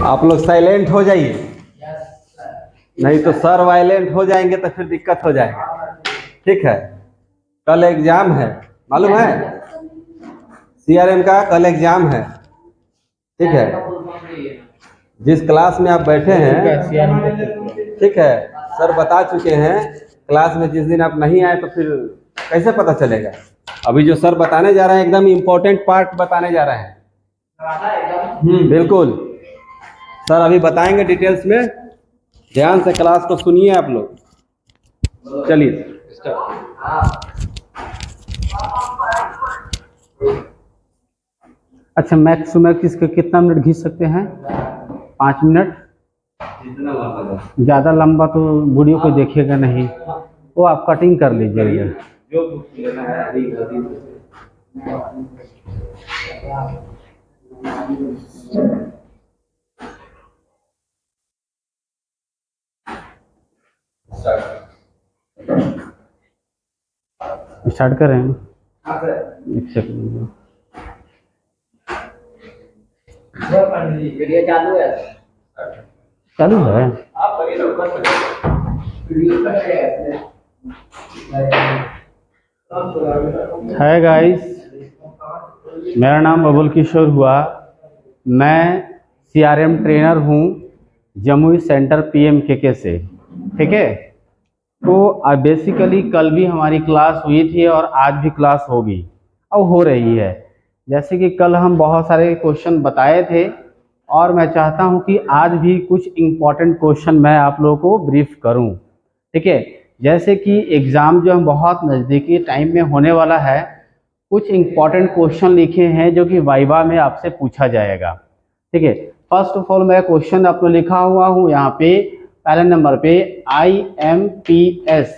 आप लोग साइलेंट हो जाइए, नहीं तो सर वायलेंट हो जाएंगे तो फिर दिक्कत हो जाएगा। ठीक है, कल एग्जाम है, मालूम है? सीआरएम का कल एग्जाम है। ठीक है, जिस क्लास में आप बैठे हैं, ठीक है, सर बता चुके हैं, क्लास में जिस दिन आप नहीं आए तो फिर कैसे पता चलेगा? अभी जो सर बताने जा रहे हैं एकदम इम्पोर्टेंट पार्ट बताने जा रहे हैं। बिल्कुल, सर अभी बताएंगे डिटेल्स में, ध्यान से क्लास को सुनिए आप लोग। चलिए अच्छा, मैक्स टू मैक्स इसके कितना मिनट खींच सकते हैं? 5 मिनट। ज़्यादा लंबा तो वीडियो को देखेगा नहीं, वो आप कटिंग कर लीजिएगा। जो लेना है स्टार्ट करें? एक सेकंड, वीडियो चालू है? चालू है। हाय गाइस, मेरा नाम अबुल किशोर हुआ। मैं सीआरएम ट्रेनर हूँ जमुई सेंटर पीएमकेके से। ठीक है, तो बेसिकली कल भी हमारी क्लास हुई थी और आज भी क्लास होगी और हो रही है। जैसे कि कल हम बहुत सारे क्वेश्चन बताए थे और मैं चाहता हूं कि आज भी कुछ इम्पॉर्टेंट क्वेश्चन मैं आप लोगों को ब्रीफ करूं। ठीक है, जैसे कि एग्ज़ाम जो हम बहुत नज़दीकी टाइम में होने वाला है, कुछ इम्पॉर्टेंट क्वेश्चन लिखे हैं जो कि वाइवा में आपसे पूछा जाएगा। ठीक है, फर्स्ट ऑफ ऑल मैं क्वेश्चन आपको लिखा हुआ हूँ यहाँ पे पहले नंबर पे IMPS।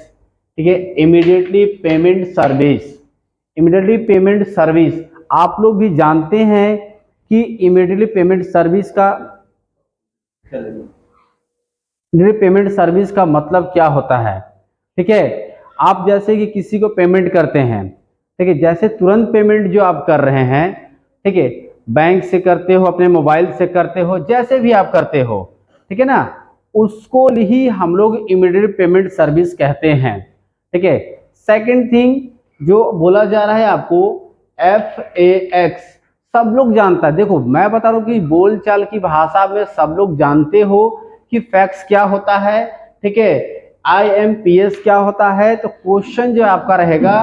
ठीक है, immediately payment service. Immediately payment service आप लोग भी जानते हैं कि इमीडिएटली पेमेंट सर्विस का मतलब क्या होता है। ठीक है, आप जैसे कि किसी को पेमेंट करते हैं, ठीक है, जैसे तुरंत पेमेंट जो आप कर रहे हैं, ठीक है, बैंक से करते हो, अपने मोबाइल से करते हो, जैसे भी आप करते हो, ठीक है ना, उसको ही हम लोग इमीडिएट पेमेंट सर्विस कहते हैं। ठीक है, सेकंड थिंग जो बोला जा रहा है आपको FAX, सब लोग जानता है। देखो मैं बता रहा हूँ कि बोलचाल की भाषा में सब लोग जानते हो कि फैक्स क्या होता है। ठीक है, IMPS क्या होता है। तो क्वेश्चन जो आपका रहेगा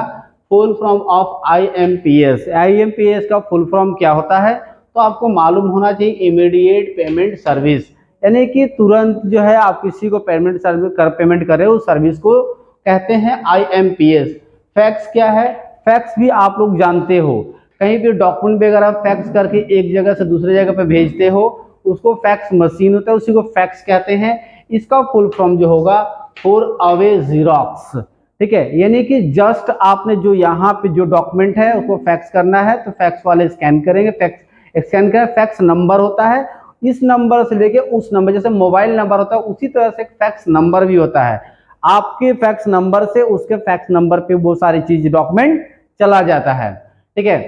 full form of IMPS, IMPS का फुल फॉर्म क्या होता है, तो आपको मालूम होना चाहिए इमीडिएट पेमेंट सर्विस, यानी कि तुरंत जो है आप किसी को पेमेंट कर रहे हो, उस सर्विस को कहते हैं IMPS। फैक्स क्या है? फैक्स भी आप लोग जानते हो, कहीं भी डॉक्यूमेंट वगैरह फैक्स करके एक जगह से दूसरे जगह पे भेजते हो, उसको फैक्स मशीन होता है, उसी को फैक्स कहते हैं। इसका फुल फॉर्म जो होगा फॉर अवे जीरोक्स। ठीक है, यानी कि जस्ट आपने जो यहाँ पे जो डॉक्यूमेंट है उसको फैक्स करना है तो फैक्स वाले स्कैन करेंगे, फैक्स स्कैन कर, फैक्स नंबर होता है, इस नंबर से लेके उस नंबर, जैसे मोबाइल नंबर होता है उसी तरह से फैक्स नंबर भी होता है। आपके फैक्स नंबर से उसके फैक्स नंबर पे वो सारी चीज डॉक्यूमेंट चला जाता है। ठीक है,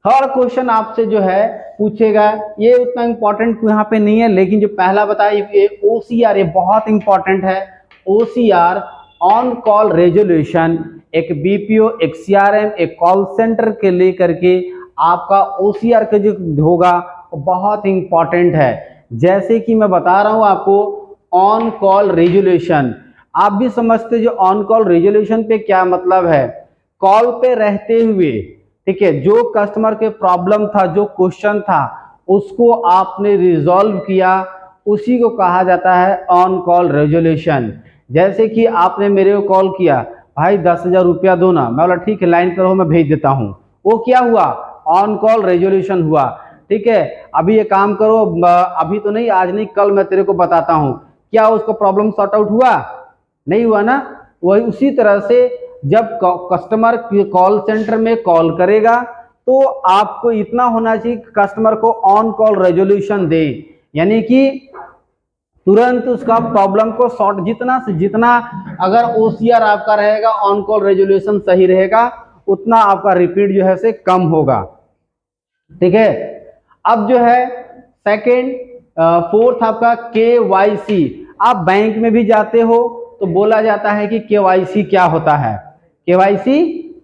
थर्ड क्वेश्चन आपसे जो है पूछेगा, ये उतना इंपॉर्टेंट यहाँ पे नहीं है, लेकिन जो पहला बताया ये OCR, ये बहुत इंपॉर्टेंट है। OCR ऑन कॉल रेजोल्यूशन, एक BPO, एक CRM, एक कॉल सेंटर के लेकर के आपका OCR का जो होगा वो बहुत इंपॉर्टेंट है। जैसे कि मैं बता रहा हूं आपको ऑन कॉल रेजोल्यूशन, आप भी समझते जो ऑन कॉल रेजोल्यूशन पे क्या मतलब है। कॉल पे रहते हुए, ठीक है, जो कस्टमर के प्रॉब्लम था, जो क्वेश्चन था, उसको आपने रिजॉल्व किया, उसी को कहा जाता है ऑन कॉल रेजोल्यूशन। जैसे कि आपने मेरे को कॉल किया, भाई 10,000 रुपया दो ना, मैं बोला ठीक है लाइन पर हो मैं भेज देता हूँ, वो क्या हुआ? ऑन कॉल रेजोल्यूशन हुआ। ठीक है, अभी ये काम करो, अभी तो नहीं, आज नहीं, कल मैं तेरे को बताता हूँ, क्या उसका प्रॉब्लम सॉर्ट आउट हुआ? नहीं हुआ ना। वही उसी तरह से जब कस्टमर कॉल सेंटर में कॉल करेगा तो आपको इतना होना चाहिए कस्टमर को ऑन कॉल रेजोल्यूशन दे, यानी कि तुरंत उसका प्रॉब्लम को सॉर्ट, जितना से जितना अगर OCR आपका रहेगा, ऑन कॉल रेजोल्यूशन सही रहेगा, उतना आपका रिपीट जो है से कम होगा। ठीक है, अब जो है सेकंड फोर्थ आपका KYC। आप बैंक में भी जाते हो तो बोला जाता है कि KYC क्या होता है, KYC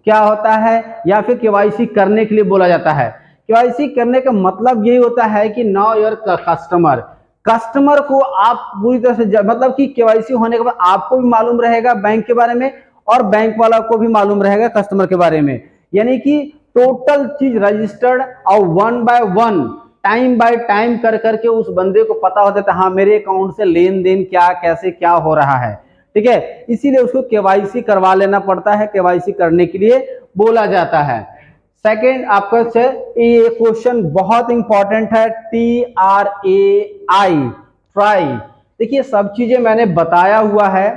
क्या होता है, या फिर KYC करने के लिए बोला जाता है। KYC करने का मतलब यही होता है कि नाउ योर कस्टमर, कस्टमर को आप पूरी तरह से मतलब कि KYC होने के बाद आपको भी मालूम रहेगा बैंक के बारे में और बैंक वाला को भी मालूम रहेगा कस्टमर के बारे में, यानी कि टोटल चीज रजिस्टर्ड और one by one time by time कर करके उस बंदे को पता होता है हाँ मेरे अकाउंट से लेन देन क्या कैसे क्या हो रहा है, ठीक है। इसीलिए उसको KYC करवा लेना पड़ता है, KYC करने के लिए बोला जाता है। सेकेंड आपका ये क्वेश्चन बहुत इंपॉर्टेंट है, TRAI, ट्राई। देखिए सब चीजें मैंने बताया हुआ है,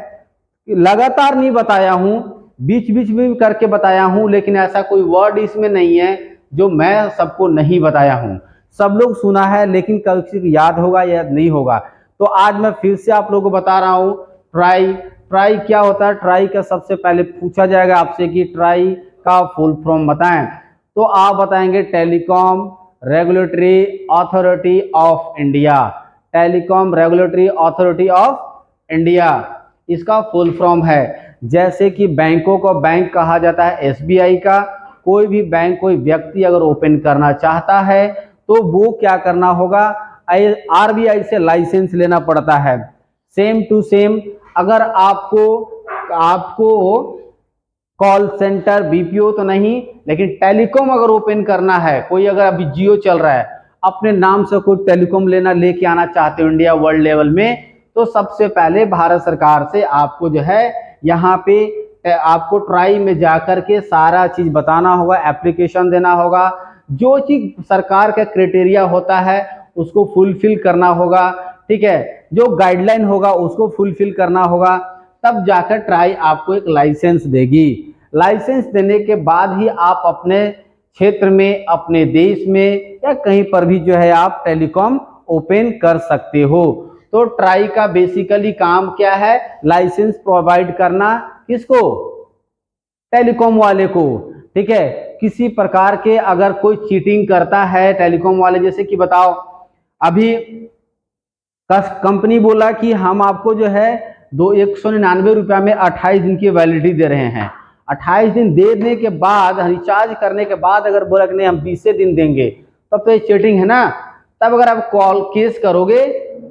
लगातार नहीं बताया हूं, बीच बीच में करके बताया हूं, लेकिन ऐसा कोई वर्ड इसमें नहीं है जो मैं सबको नहीं बताया हूं। सब लोग सुना है लेकिन किसी को याद होगा या नहीं होगा, तो आज मैं फिर से आप लोगों को बता रहा हूं। ट्राई, ट्राई क्या होता है? ट्राई का सबसे पहले पूछा जाएगा आपसे कि ट्राई का फुल फॉर्म बताएं, तो आप बताएंगे telecom regulatory authority of India, telecom regulatory authority of India इसका फुल फॉर्म है। जैसे कि बैंकों को बैंक कहा जाता है SBI का, कोई भी बैंक कोई व्यक्ति अगर ओपन करना चाहता है तो वो क्या करना होगा, RBI से लाइसेंस लेना पड़ता है। सेम टू सेम अगर आपको कॉल सेंटर BPO तो नहीं, लेकिन टेलीकॉम अगर ओपन करना है, कोई अगर अभी जियो चल रहा है अपने नाम से कोई टेलीकॉम लेके आना चाहते हो इंडिया वर्ल्ड लेवल में, तो सबसे पहले भारत सरकार से आपको जो है यहाँ पे आपको ट्राई में जाकर के सारा चीज बताना होगा, एप्लीकेशन देना होगा, जो चीज सरकार का क्राइटेरिया होता है उसको फुलफिल करना होगा, ठीक है, जो गाइडलाइन होगा उसको फुलफिल करना होगा, तब जाकर ट्राई आपको एक लाइसेंस देगी। लाइसेंस देने के बाद ही आप अपने क्षेत्र में, अपने देश में या कहीं पर भी जो है आप टेलीकॉम ओपन कर सकते हो। तो ट्राई का बेसिकली काम क्या है? लाइसेंस प्रोवाइड करना, किसको? टेलीकॉम वाले को, ठीक है। किसी प्रकार के अगर कोई चीटिंग करता है टेलीकॉम वाले, जैसे कि बताओ अभी कंपनी बोला कि हम आपको जो है 199 रुपया में 28 दिन की वैलिडिटी दे रहे हैं, 28 दिन देने के बाद रिचार्ज करने के बाद अगर बोला कि नहीं हम 20 दिन देंगे, तब तो ये चीटिंग है ना। तब अगर आप कॉल केस करोगे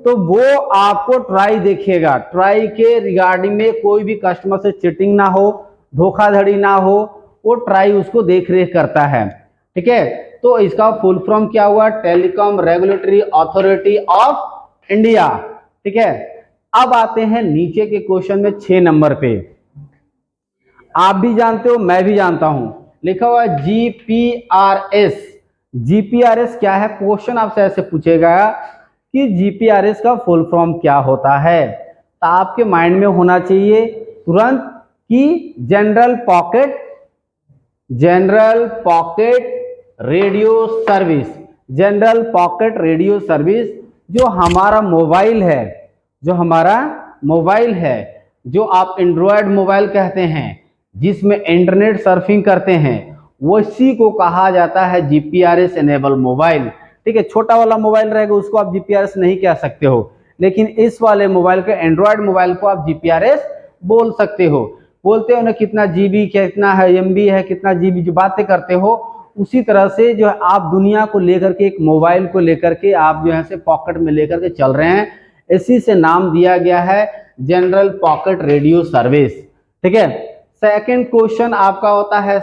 तो वो आपको ट्राई देखेगा, ट्राई के रिगार्डिंग में कोई भी कस्टमर से चीटिंग ना हो, धोखाधड़ी ना हो, वो ट्राई उसको देख रेख करता है, ठीक है। तो इसका फुल फॉर्म क्या हुआ? Telecom regulatory authority of India, ठीक है। अब आते हैं नीचे के क्वेश्चन में 6 नंबर पे, आप भी जानते हो मैं भी जानता हूं, लिखा हुआ है GPRS। GPRS क्या है? क्वेश्चन आपसे ऐसे पूछेगा कि GPRS का फुल फॉर्म क्या होता है, तो आपके माइंड में होना चाहिए तुरंत कि general pocket radio service. General pocket radio service जो हमारा मोबाइल है, जो आप एंड्रॉयड मोबाइल कहते हैं, जिसमें इंटरनेट सर्फिंग करते हैं, उसी को कहा जाता है GPRS एनेबल मोबाइल, ठीक है। छोटा वाला मोबाइल रहेगा उसको आप GPRS नहीं कह सकते हो, लेकिन इस वाले मोबाइल के, एंड्रॉयड मोबाइल को आप GPRS बोल सकते हो। बोलते हो ना कितना GB, कितना है MB है, कितना GB, जो बातें करते हो उसी तरह से जो है आप दुनिया को लेकर के, एक मोबाइल को लेकर के आप जो है से पॉकेट में लेकर के चल रहे हैं, इसी से नाम दिया गया है जनरल पॉकेट रेडियो सर्विस, ठीक है। सेकंड क्वेश्चन आपका होता है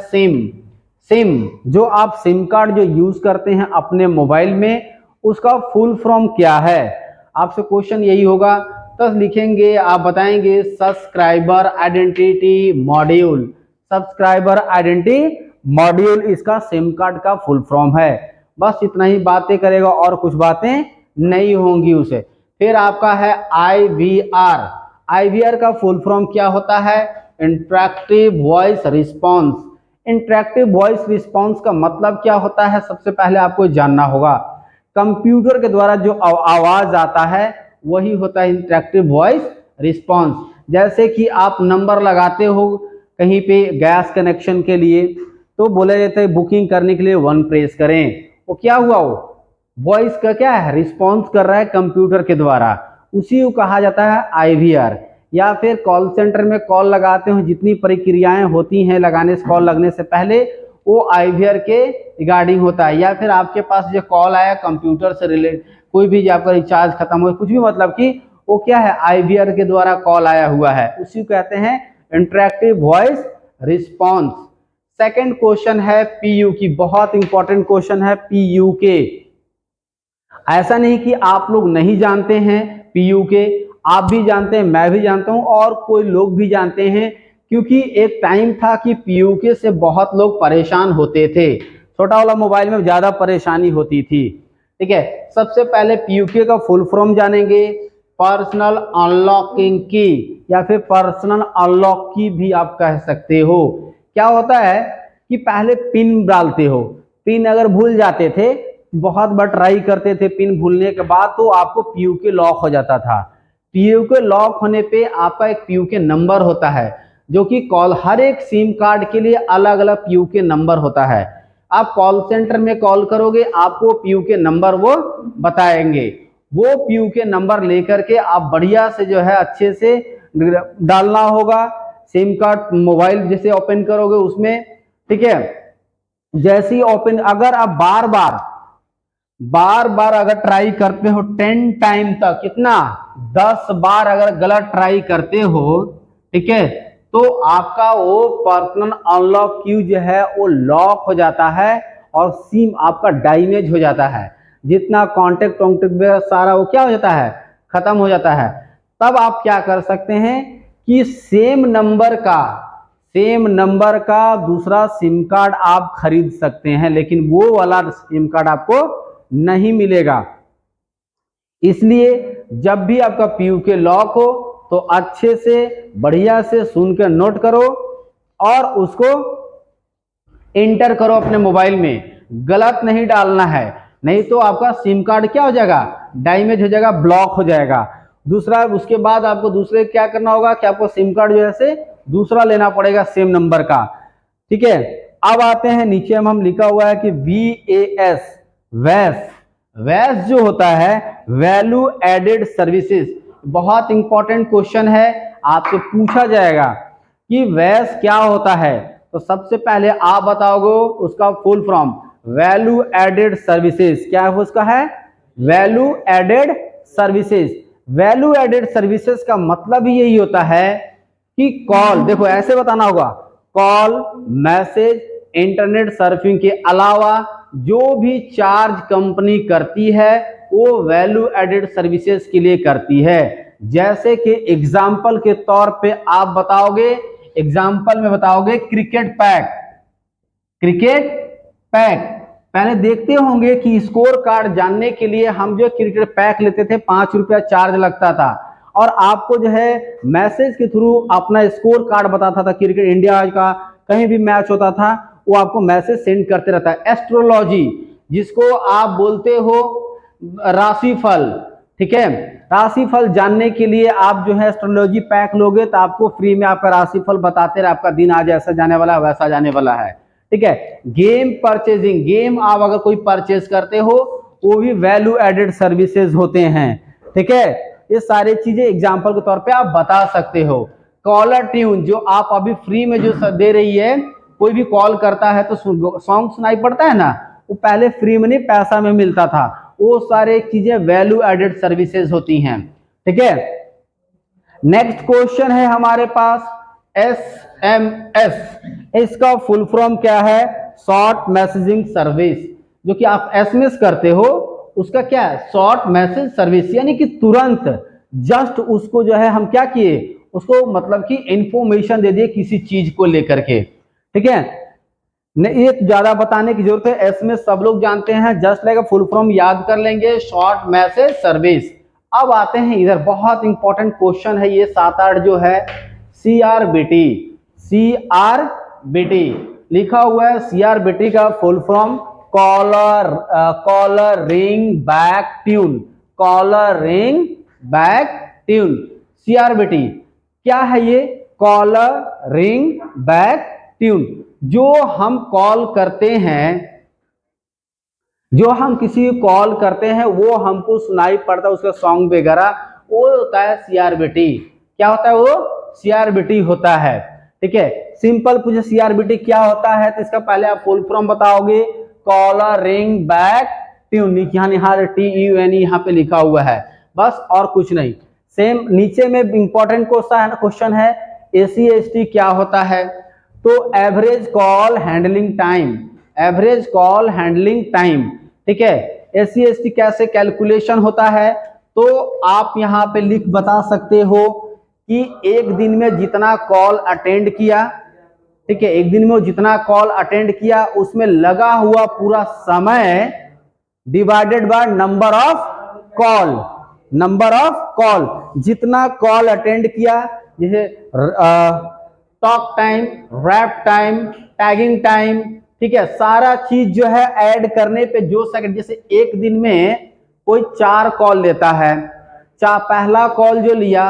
सिम, जो आप सिम कार्ड जो यूज करते हैं अपने मोबाइल में, उसका फुल फॉर्म क्या है? आपसे क्वेश्चन यही होगा, तो लिखेंगे, आप बताएंगे subscriber identity module. Subscriber identity module इसका सिम कार्ड का फुल फॉर्म है। बस इतना ही बातें करेगा और कुछ बातें नहीं होंगी उसे। फिर आपका है IVR का फुल फॉर्म क्या होता है? Interactive voice response. Interactive voice response का मतलब क्या होता है? सबसे पहले आपको जानना होगा, कंप्यूटर के द्वारा जो आवाज आता है वही होता है इंटरैक्टिव वॉइस रिस्पॉन्स। जैसे कि आप नंबर लगाते हो कहीं पे गैस कनेक्शन के लिए, तो बोला जाता है बुकिंग करने के लिए 1 प्रेस करें, वो क्या हुआ? वो वॉइस का क्या है, रिस्पॉन्स कर रहा है कंप्यूटर के द्वारा, उसी को कहा जाता है आईवीआर। या फिर कॉल सेंटर में कॉल लगाते हो, जितनी प्रक्रियाएं होती हैं लगाने से, कॉल लगने से पहले, वो आईवीआर के रिगार्डिंग होता है। या फिर आपके पास जो कॉल आया कंप्यूटर से रिलेटेड, कोई भी आपका रिचार्ज खत्म हो, कुछ भी, मतलब कि वो क्या है, आईवीआर के द्वारा कॉल आया हुआ है, उसी को कहते हैं interactive voice response. Second question है पीयू की, बहुत इंपॉर्टेंट क्वेश्चन है पीयू के। ऐसा नहीं कि आप लोग नहीं जानते हैं पीयू के, आप भी जानते हैं, मैं भी जानता हूं, और कोई लोग भी जानते हैं, क्योंकि एक टाइम था कि पीयूके से बहुत लोग परेशान होते थे। छोटा वाला मोबाइल में ज्यादा परेशानी होती थी। ठीक है, सबसे पहले पीयूके का फुल फॉर्म जानेंगे, पर्सनल अनलॉकिंग की, या फिर पर्सनल अनलॉक की भी आप कह सकते हो। क्या होता है कि पहले पिन डालते हो, पिन अगर भूल जाते थे, बहुत बार ट्राई करते थे, पिन भूलने के बाद तो आपको पीयूके लॉक हो जाता था। पीयूके लॉक होने पे आपका एक पीयूके नंबर होता है, जो कि कॉल, हर एक सिम कार्ड के लिए अलग अलग पीयूके नंबर होता है। आप कॉल सेंटर में कॉल करोगे, आपको पीयूके नंबर वो बताएंगे, वो पीयूके नंबर लेकर के आप बढ़िया से जो है अच्छे से डालना होगा। सिम कार्ड मोबाइल जैसे ओपन करोगे उसमें, ठीक है, जैसे ही ओपन, अगर आप बार बार अगर ट्राई करते हो 10 टाइम तक, कितना, 10 बार अगर गलत ट्राई करते हो, ठीक है, तो आपका वो पर्सनल अनलॉक क्यू जो है वो लॉक हो जाता है और सिम आपका डैमेज हो जाता है। जितना कांटेक्ट सारा वो क्या हो जाता है, खत्म हो जाता है। तब आप क्या कर सकते हैं कि सेम नंबर का दूसरा सिम कार्ड आप खरीद सकते हैं, लेकिन वो वाला सिम कार्ड आपको नहीं मिलेगा। इसलिए जब भी आपका पीयूके लॉक हो तो अच्छे से बढ़िया से सुनकर नोट करो और उसको एंटर करो अपने मोबाइल में, गलत नहीं डालना है, नहीं तो आपका सिम कार्ड क्या हो जाएगा, डैमेज हो जाएगा, ब्लॉक हो जाएगा। दूसरा, उसके बाद आपको दूसरे क्या करना होगा कि आपको सिम कार्ड जो है दूसरा लेना पड़ेगा सेम नंबर का। ठीक है, अब आते हैं नीचे हम लिखा हुआ है कि VAS, वैस, वैस जो होता है वैल्यू एडेड सर्विसेज, बहुत इंपॉर्टेंट क्वेश्चन है, आपसे पूछा जाएगा कि वैस क्या होता है। तो सबसे पहले आप बताओगे उसका full form, value added services, क्या है उसका है, value added services. Value added services का मतलब ही यही होता है कि कॉल, देखो ऐसे बताना होगा, कॉल, मैसेज, इंटरनेट सर्फिंग के अलावा जो भी चार्ज कंपनी करती है वो वैल्यू एडेड सर्विसेज के लिए करती है। जैसे कि एग्जाम्पल के तौर पे आप बताओगे, एग्जाम्पल में बताओगे क्रिकेट पैक, क्रिकेट पैक। पहले देखते होंगे कि स्कोर कार्ड जानने के लिए हम जो क्रिकेट पैक लेते थे 5 रुपया चार्ज लगता था, और आपको जो है मैसेज के थ्रू अपना स्कोर कार्ड बताता था, क्रिकेट इंडिया का कहीं भी मैच होता था वो आपको मैसेज सेंड करते रहता है। एस्ट्रोलॉजी, जिसको आप बोलते हो राशिफल, ठीक है, राशिफल जानने के लिए आप जो है एस्ट्रोलॉजी पैक लोगे तो आपको फ्री में आपका राशिफल बताते रहे, आपका दिन आज ऐसा जाने वाला है वैसा जाने वाला है। ठीक है, गेम परचेजिंग, गेम आप अगर कोई परचेज करते हो वो भी वैल्यू एडेड सर्विसेज होते हैं। ठीक है, ये सारी चीजें एग्जाम्पल के तौर पे आप बता सकते हो। कॉलर ट्यून, जो आप अभी फ्री में जो दे रही है, कोई भी कॉल करता है तो सॉन्ग सुनाई पड़ता है ना, वो पहले फ्री में नहीं पैसा में मिलता था, वो सारे चीजें वैल्यू एडेड सर्विसेज होती हैं। ठीक है, नेक्स्ट क्वेश्चन है हमारे पास SMS, इसका फुल फॉर्म क्या है, शॉर्ट मैसेजिंग सर्विस। जो कि आप SMS करते हो उसका क्या है, शॉर्ट मैसेज सर्विस, यानी कि तुरंत जस्ट उसको जो है हम क्या किए, उसको मतलब कि इंफॉर्मेशन दे दिए किसी चीज को लेकर के। ठीक है, ये ज्यादा बताने की जरूरत है, SMS सब लोग जानते हैं, जस्ट लाइक फुल फॉर्म याद कर लेंगे, शॉर्ट मैसेज सर्विस। अब आते हैं इधर, बहुत इंपॉर्टेंट क्वेश्चन है ये 7-8 जो है, CRBT, CRBT लिखा हुआ है। CRBT का full form caller ring back tune, caller ring back tune. CRBT क्या है ये, कॉलर रिंग बैक ट्यून। जो हम कॉल करते हैं, जो हम किसी को कॉल करते हैं वो हमको सुनाई पड़ता है, उसका सॉन्ग वगैरह, वो होता है सीआरबीटी। क्या होता है वो? सीआरबीटी होता है। ठीक है, सिंपल पूछे सीआरबीटी क्या होता है तो इसका पहले आप फुल फॉर्म बताओगे, कॉलर रिंग बैक ट्यून। यहाँ TUN यहाँ पे लिखा हुआ है बस, और कुछ नहीं। सेम नीचे में इंपॉर्टेंट क्वेश्चन है ACST क्या होता है, तो average call handling time, average call handling time. ठीक है, ACST कैसे कैलकुलेशन होता है, तो आप यहाँ पे लिख बता सकते हो कि एक दिन में जितना कॉल अटेंड किया, ठीक है, एक दिन में वो जितना कॉल अटेंड किया उसमें लगा हुआ पूरा समय divided by number of call, number of call, जितना कॉल अटेंड किया, जैसे talk time, wrap time, tagging time, ठीक है, सारा चीज जो है ऐड करने पे जो सेकंड, जैसे एक दिन में कोई 4 कॉल लेता है, पहला कॉल जो लिया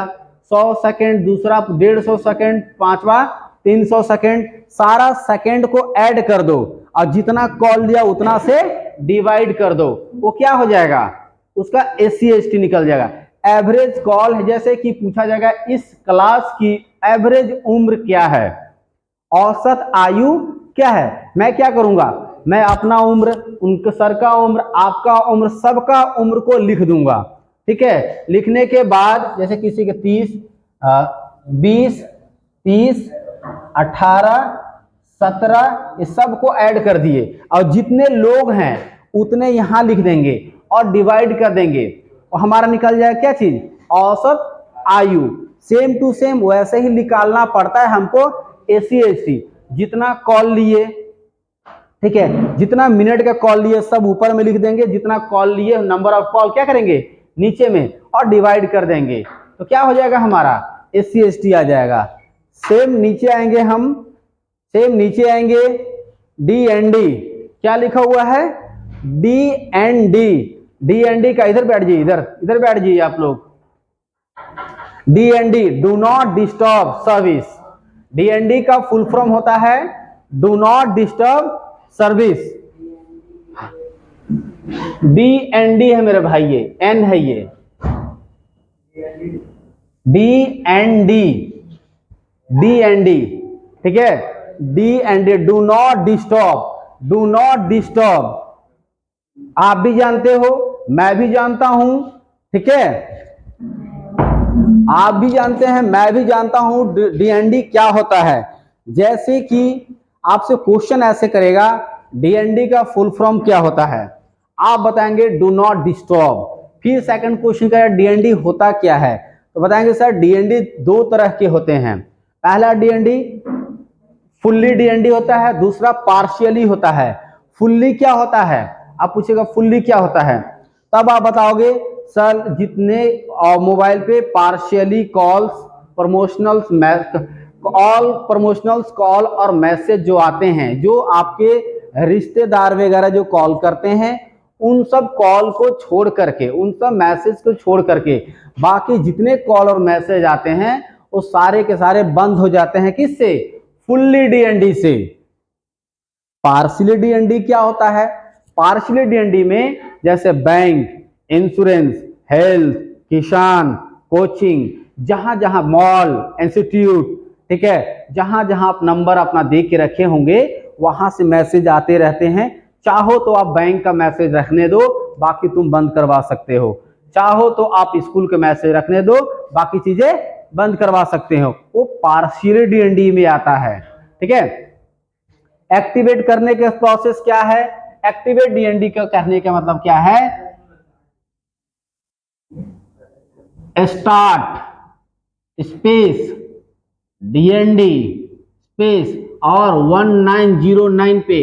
100 सेकंड, दूसरा 150 सेकंड, पांचवा 300 सेकंड, सारा सेकंड को ऐड कर दो और जितना कॉल लिया उतना से डिवाइड कर दो, वो क्या हो जाएगा, उसका ACST निकल जाएगा। एवरेज कॉल है, जैसे कि पूछा जाएगा इस क्लास की एवरेज उम्र क्या है, औसत आयु क्या है, मैं क्या करूंगा, मैं अपना उम्र, उनके सर का उम्र, आपका उम्र, सबका उम्र को लिख दूंगा। ठीक है, लिखने के बाद जैसे किसी के 30, 20, 30, 18, 17, ये सबको ऐड कर दिए और जितने लोग हैं उतने यहां लिख देंगे और डिवाइड कर देंगे और हमारा निकल जाएगा क्या चीज, औसत आयु। सेम टू सेम वैसे ही निकालना पड़ता है हमको ACST, जितना कॉल लिए, ठीक है, जितना मिनट का कॉल लिए सब ऊपर में लिख देंगे, जितना कॉल लिए नंबर ऑफ कॉल क्या करेंगे नीचे में और डिवाइड कर देंगे, तो क्या हो जाएगा हमारा ACST आ जाएगा। सेम नीचे आएंगे हम, सेम नीचे आएंगे DND, क्या लिखा हुआ है DND, DND का इधर बैठ जाइए, इधर बैठ जाइए आप लोग। DND do not disturb service, DND का फुल फॉर्म होता है do not disturb service. DND है मेरे भाई, ये N है, ये DND, ठीक है, DND do not disturb, do not disturb. आप भी जानते हो, मैं भी जानता हूं, ठीक है, आप भी जानते हैं, मैं भी जानता हूं DND क्या होता है। जैसे कि आपसे क्वेश्चन ऐसे करेगा DND का फुल फॉर्म क्या होता है, आप बताएंगे डू नॉट डिस्टर्ब। फिर सेकंड क्वेश्चन का DND होता क्या है, तो बताएंगे सर DND 2 तरह के होते हैं, पहला DND फुल्ली DND होता है, दूसरा पार्शियली होता है। फुल्ली क्या होता है, आप पूछेगा फुल्ली क्या होता है, तब आप बताओगे सर जितने मोबाइल पे पार्शियली कॉल्स, प्रमोशनल्स, ऑल प्रमोशनल्स कॉल और मैसेज जो आते हैं, जो आपके रिश्तेदार वगैरह जो कॉल करते हैं, उन सब कॉल को छोड़ करके, उन सब मैसेज को छोड़ करके बाकी जितने कॉल और मैसेज आते हैं वो सारे के सारे बंद हो जाते हैं, किससे, फुल्ली DND से। पार्शियली DND क्या होता है, पार्शियली DND में जैसे बैंक, इंश्योरेंस, हेल्थ, किसान, कोचिंग, जहां जहां मॉल, इंस्टीट्यूट, ठीक है, जहां जहां आप नंबर अपना दे के रखे होंगे वहां से मैसेज आते रहते हैं। चाहो तो आप बैंक का मैसेज रखने दो, बाकी तुम बंद करवा सकते हो, चाहो तो आप स्कूल के मैसेज रखने दो, बाकी चीजें बंद करवा सकते हो, वो पार्शियली DND में आता है। ठीक है, एक्टिवेट करने के प्रोसेस क्या है, एक्टिवेट DND का कहने का मतलब क्या है, स्टार्ट स्पेस DND स्पेस और 1909 पे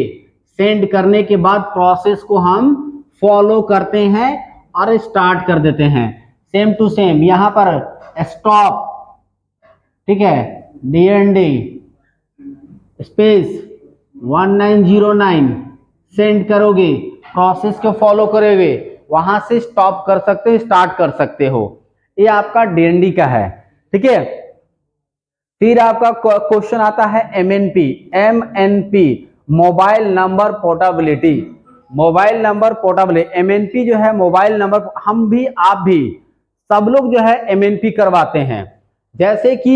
सेंड करने के बाद प्रोसेस को हम फॉलो करते हैं और स्टार्ट कर देते हैं। सेम टू सेम यहां पर स्टॉप, ठीक है, DND स्पेस 1909 सेंड करोगे, प्रोसेस को फॉलो करोगे, वहां से स्टॉप कर सकते हो, स्टार्ट कर सकते हो, ये आपका DND का है। ठीक है, फिर आपका क्वेश्चन आता है MNP, mobile number portability. Mobile number portable है। एमएनपी जो है मोबाइल नंबर, हम भी आप भी सब लोग जो है एमएनपी करवाते हैं। जैसे कि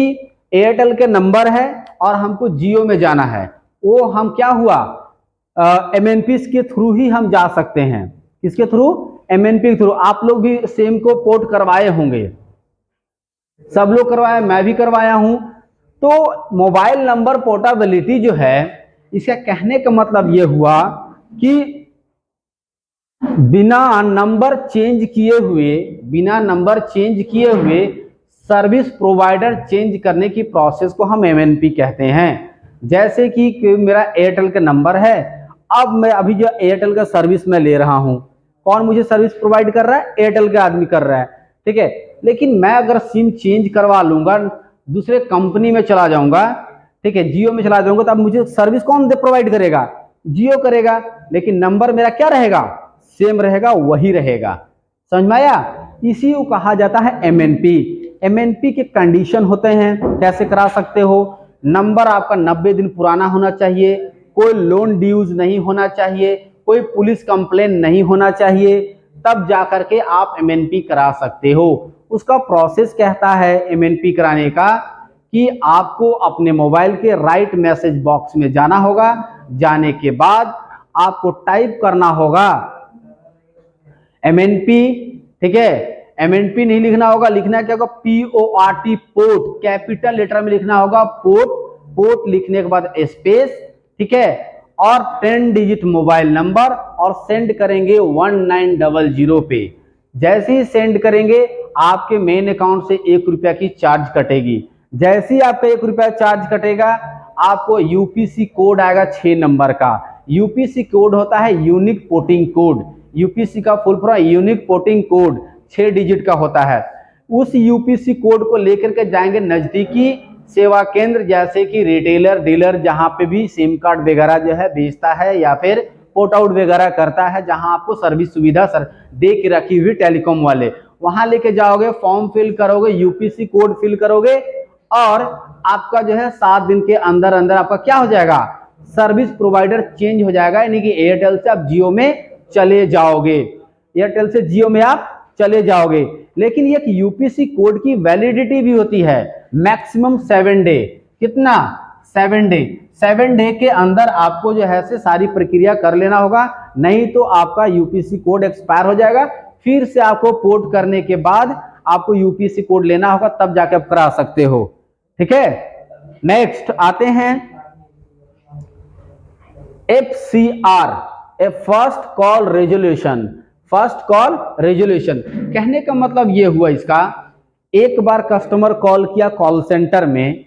एयरटेल के नंबर है और हमको जियो में जाना है, वो हम क्या हुआ एमएनपी के थ्रू ही हम जा सकते हैं। किसके थ्रू? एमएनपी के थ्रू। आप लोग भी सेम को पोर्ट करवाए होंगे, सब लोग करवाए, मैं भी करवाया हूं। तो मोबाइल नंबर पोर्टेबिलिटी जो है, इसका कहने का मतलब ये हुआ कि बिना नंबर चेंज किए हुए सर्विस प्रोवाइडर चेंज करने की प्रोसेस को हम एमएनपी कहते हैं। जैसे कि मेरा एयरटेल का नंबर है, अब मैं अभी जो एयरटेल का सर्विस में ले रहा हूं, कौन मुझे सर्विस प्रोवाइड कर रहा है? एयरटेल का आदमी कर रहा है, ठीक है। लेकिन मैं अगर सिम चेंज करवा लूंगा, दूसरे कंपनी में चला जाऊंगा, ठीक है, जियो में चला जाऊंगा, तो अब मुझे सर्विस कौन प्रोवाइड करेगा? जियो करेगा। लेकिन नंबर मेरा क्या रहेगा? सेम रहेगा, वही रहेगा। समझ में आया? इसी को कहा जाता है एमएनपी। एमएनपी के कंडीशन होते हैं, कैसे करा सकते हो? नंबर आपका 90 दिन पुराना होना चाहिए, कोई लोन ड्यूज नहीं होना चाहिए, कोई पुलिस कंप्लेन नहीं होना चाहिए, तब जाकर के आप एमएनपी करा सकते हो। उसका प्रोसेस कहता है एमएनपी कराने का कि आपको अपने मोबाइल के राइट मैसेज बॉक्स में जाना होगा। जाने के बाद आपको टाइप करना होगा एमएनपी, ठीक है। एमएनपी नहीं लिखना होगा, लिखना क्या होगा? PORT, पोर्ट, कैपिटल लेटर में लिखना होगा पोर्ट। पोर्ट लिखने के बाद स्पेस, ठीक है, और 10 डिजिट मोबाइल नंबर, और सेंड करेंगे 1900 पे। जैसे ही सेंड करेंगे आपके मेन अकाउंट से 1 रुपया की चार्ज कटेगी। जैसे ही आपका 1 रुपया चार्ज कटेगा, आपको यूपीसी कोड आएगा 6 नंबर का। यूपीसी कोड होता है यूनिक पोर्टिंग कोड। यूपीसी का full form unique porting code 6 digit का होता है। उस यूपीसी कोड को लेकर के जाएंगे नजदीकी सेवा केंद्र, जैसे कि रिटेलर, डीलर, जहां पे भी सिम कार्ड वगैरह जो है बेचता है या फिर पोर्ट आउट वगैरह करता है, जहां आपको सर्विस सुविधा दे के रखी हुई टेलीकॉम वाले, वहां लेके जाओगे, फॉर्म फिल करोगे, यूपीसी कोड फिल करोगे, और आपका जो है 7 दिन के अंदर अंदर आपका क्या हो जाएगा? सर्विस प्रोवाइडर चेंज हो जाएगा, यानी कि एयरटेल से आप जियो में चले जाओगे। एयरटेल से जियो में आप चले जाओगे। लेकिन एक यूपीसी कोड की वैलिडिटी भी होती है, मैक्सिमम 7 डे। कितना? 7 डे। 7 डे के अंदर आपको जो है से सारी प्रक्रिया कर लेना होगा, नहीं तो आपका यूपीसी कोड एक्सपायर हो जाएगा। फिर से आपको पोर्ट करने के बाद आपको यूपीसी कोड लेना होगा, तब जाके आप करा सकते हो, ठीक है। नेक्स्ट आते हैं FCR, a first call resolution. First call resolution कहने का मतलब ये हुआ इसका, एक बार कस्टमर कॉल किया कॉल सेंटर में,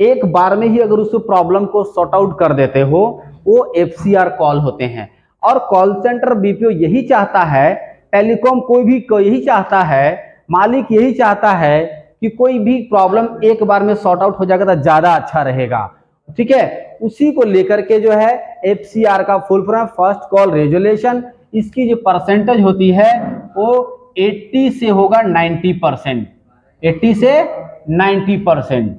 एक बार में ही अगर उस प्रॉब्लम को सॉर्ट आउट कर देते हो, वो FCR कॉल होते हैं। और कॉल सेंटर बीपीओ यही चाहता है, टेलीकॉम कोई भी यही चाहता है, मालिक यही चाहता है कि कोई भी प्रॉब्लम एक बार में सॉर्ट आउट हो जाएगा तो ज्यादा अच्छा रहेगा, ठीक है। उसी को लेकर के जो है FCR का full form first call resolution. इसकी जो परसेंटेज होती है वो 80 से होगा 90%, 80 से 90%,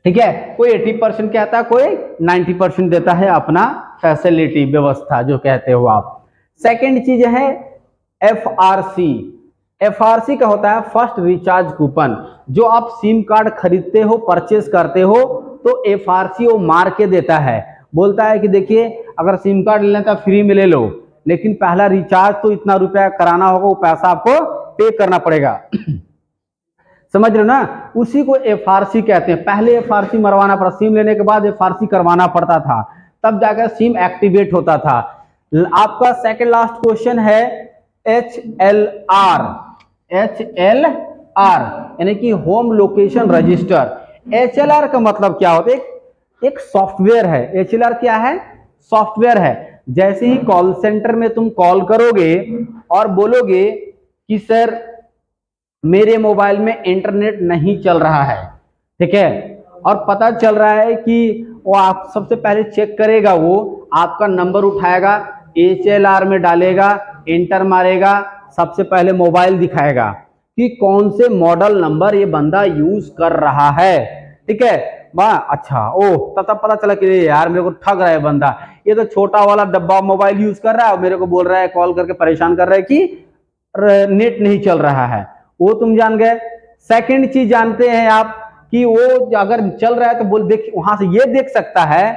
ठीक है। कोई 80% कहता है, कोई 90% देता है अपना फैसिलिटी व्यवस्था जो कहते हो आप। सेकेंड चीज है FRC। FRC का होता है फर्स्ट रिचार्ज कूपन। जो आप सिम कार्ड खरीदते हो, परचेस करते हो, तो FRC वो मार के देता है, बोलता है कि देखिए अगर सिम कार्ड लेना तो फ्री में ले लो, लेकिन पहला रिचार्ज तो इतना रुपया कराना होगा, वो पैसा आपको पे करना पड़ेगा। समझ रहे हो ना? उसी को FRC कहते हैं। पहले FRC मरवाना पड़ा, सिम लेने के बाद FRC करवाना पड़ता था, तब जाकर सिम एक्टिवेट होता था। आपका सेकंड लास्ट क्वेश्चन है HLR। HLR यानी कि होम लोकेशन रजिस्टर। HLR का मतलब क्या होता है? एक सॉफ्टवेयर है। HLR क्या है? सॉफ्टवेयर है। जैसे ही कॉल सेंटर में तुम कॉल करोगे और बोलोगे कि सर मेरे मोबाइल में इंटरनेट नहीं चल रहा है, ठीक है, और पता चल रहा है कि वो आप सबसे पहले चेक करेगा, वो आपका नंबर उठाएगा, HLR में डालेगा, इंटर मारेगा, सबसे पहले मोबाइल दिखाएगा कि कौन से मॉडल नंबर ये बंदा यूज कर रहा है, ठीक है। वाह अच्छा, ओह तब पता चला कि यार मेरे को ठग रहा है बंदा, ये तो छोटा वाला डब्बा मोबाइल यूज कर रहा है और मेरे को बोल रहा है, कॉल करके परेशान कर रहा है कि नेट नहीं चल रहा है। वो तुम जान गए। सेकंड चीज जानते हैं आप कि वो अगर चल रहा है तो बोल देख, वहां से ये देख सकता है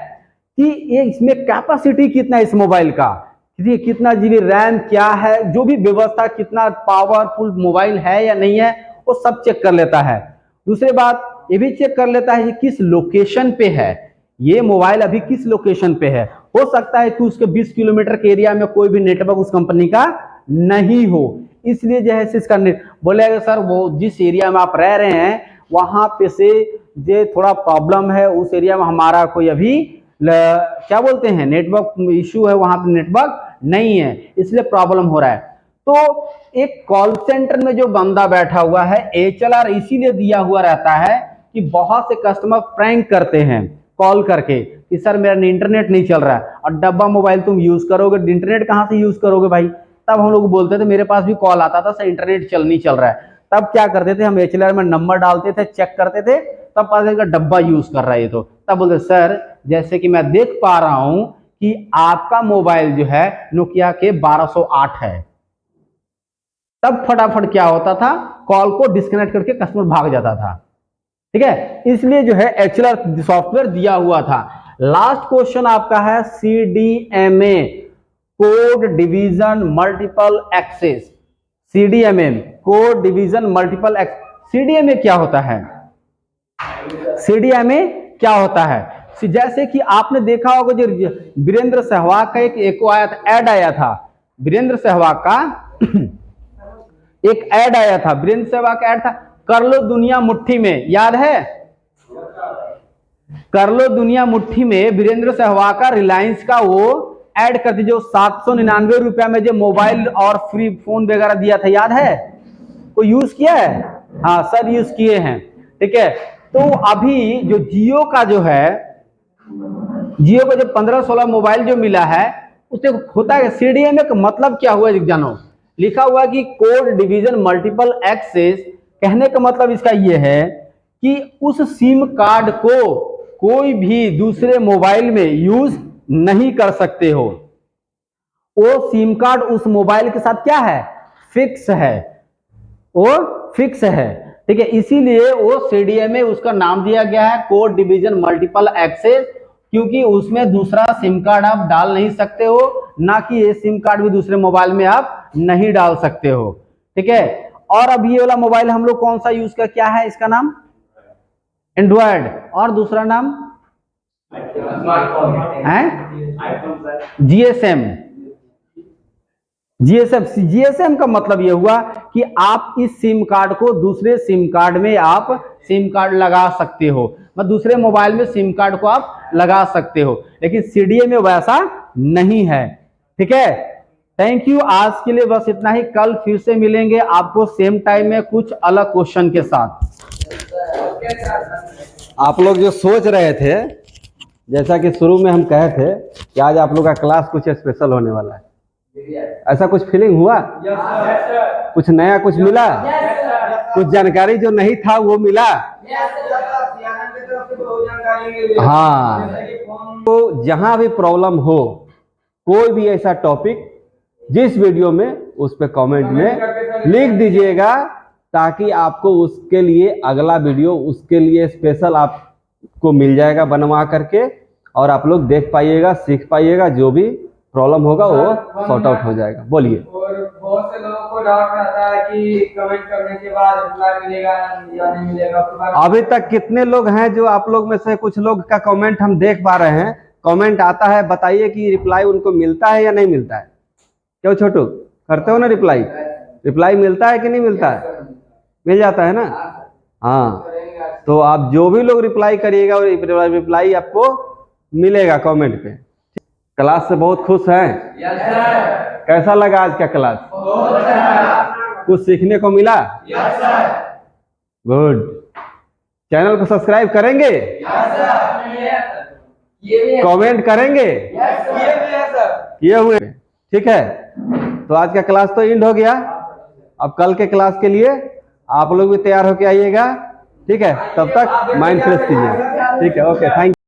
कि ये इसमें कैपेसिटी कितना है इस मोबाइल का, कितना जीबी रैम क्या है, जो भी व्यवस्था, कितना पावरफुल मोबाइल है या नहीं है, वो सब चेक कर लेता है। दूसरी बात ये भी चेक कर लेता है कि किस लोकेशन पे है ये मोबाइल, अभी किस लोकेशन पे है। हो सकता है कि उसके 20 किलोमीटर के एरिया में कोई भी नेटवर्क उस कंपनी का नहीं हो, इसलिए जो है इसका नेट बोलेगा सर वो जिस एरिया में आप रह रहे हैं वहां पे से जो थोड़ा प्रॉब्लम है, उस एरिया में हमारा कोई अभी क्या बोलते हैं नेटवर्क इशू है, वहां पे नेटवर्क नहीं है, इसलिए प्रॉब्लम हो रहा है। तो एक कॉल सेंटर में जो बंदा बैठा हुआ है, HLR इसीलिए दिया हुआ रहता है कि बहुत से कस्टमर प्रैंक करते हैं कॉल करके कि सर मेरा इंटरनेट नहीं चल रहा है, और डब्बा मोबाइल तुम यूज करोगे, इंटरनेट कहाँ से यूज करोगे भाई। तब हम लोग बोलते थे, मेरे पास भी कॉल आता था सर इंटरनेट नहीं चल रहा है, तब क्या करते थे हम HLR में नंबर डालते थे, चेक करते थे, तब पता चलेगा डब्बा यूज कर रहा है। तो तब बोलते सर जैसे कि मैं देख पा रहा हूं कि आपका मोबाइल जो है नोकिया के 1208 है। तब फटाफट क्या होता था, कॉल को डिस्कनेक्ट करके कस्टमर भाग जाता था। ठीक है, इसलिए जो है HLR सॉफ्टवेयर दिया हुआ था। लास्ट क्वेश्चन आपका है CDMA, code division multiple access. CDMA code division multiple access. CDMA क्या होता है? CDMA क्या होता है? जैसे कि आपने देखा होगा जो वीरेंद्र सहवाग का एक आया था, ऐड आया था, वीरेंद्र सहवाग का एक ऐड आया था, वीरेंद्र सहवाग का ऐड था, कर लो दुनिया मुट्ठी में, याद है? कर लो दुनिया मुट्ठी में वीरेंद्र सहवाग का रिलायंस का वो ऐड कर दी, जो 799 रुपया में जो मोबाइल और फ्री फोन वगैरह दिया था, याद है? कोई यूज किया है? हाँ सर यूज किए हैं। ठीक है, तो अभी जो जियो का जो है, जियो का जो 15-16 मोबाइल जो मिला है उससे होता है CDMA का मतलब क्या हुआ जानो? लिखा हुआ कि कोड डिवीजन मल्टीपल एक्सेस, कहने का मतलब इसका यह है कि उस सिम कार्ड को कोई भी दूसरे मोबाइल में यूज नहीं कर सकते हो। वो सिम कार्ड उस मोबाइल के साथ क्या है? फिक्स है, वो फिक्स है। ठीक है, इसीलिए वो CDMA उसका नाम दिया गया है, कोड डिवीजन मल्टीपल एक्सेस, क्योंकि उसमें दूसरा सिम कार्ड आप डाल नहीं सकते हो, ना कि ये सिम कार्ड भी दूसरे मोबाइल में आप नहीं डाल सकते हो। ठीक है, और अब ये वाला मोबाइल हम लोग कौन सा यूज कर, क्या है इसका नाम? एंड्रॉयड, और दूसरा नाम है GSM का मतलब यह हुआ कि आप इस सिम कार्ड को दूसरे सिम कार्ड में आप सिम कार्ड लगा सकते हो, मतलब दूसरे मोबाइल में सिम कार्ड को आप लगा सकते हो, लेकिन CDMA वैसा नहीं है। ठीक है, थैंक यू, आज के लिए बस इतना ही। कल फिर से मिलेंगे आपको सेम टाइम में कुछ अलग क्वेश्चन के साथ। आप लोग जो सोच रहे थे, जैसा कि शुरू में हम कहे थे कि आज आप लोग का क्लास कुछ स्पेशल होने वाला है, ऐसा कुछ फीलिंग हुआ? कुछ नया कुछ मिला? कुछ जानकारी जो नहीं था वो मिला? हाँ, तो जहां भी प्रॉब्लम हो, कोई भी ऐसा टॉपिक जिस वीडियो में, उस पे कमेंट में लिख दीजिएगा, ताकि आपको उसके लिए अगला वीडियो उसके लिए स्पेशल आपको मिल जाएगा बनवा करके, और आप लोग देख पाइएगा, सीख पाइएगा, जो भी प्रॉब्लम होगा वो सॉर्ट आउट हो जाएगा। बोलिए। और बहुत से लोगों को डाउट रहता है कि कमेंट करने के बाद रिप्लाई मिलेगा या नहीं मिलेगा। अभी तक कितने लोग हैं जो, आप लोग में से कुछ लोग का कमेंट हम देख पा रहे हैं, कमेंट आता है, बताइए कि रिप्लाई उनको मिलता है या नहीं मिलता है? क्यों छोटू, करते हो ना रिप्लाई? रिप्लाई मिलता है कि नहीं मिलता है? मिल जाता है ना? हाँ, तो आप जो भी लोग रिप्लाई करिएगा रिप्लाई आपको मिलेगा कमेंट पे। क्लास से बहुत खुश हैं? कैसा लगा आज का क्लास? कुछ सीखने को मिला? गुड। चैनल को सब्सक्राइब करेंगे? कमेंट करेंगे? किए हुए? ठीक है, तो आज का क्लास तो एंड हो गया। अब कल के क्लास के लिए आप लोग भी तैयार होके आइएगा। ठीक है, तब तक माइंड फ्रेश कीजिए। ठीक है, ओके, थैंक यू।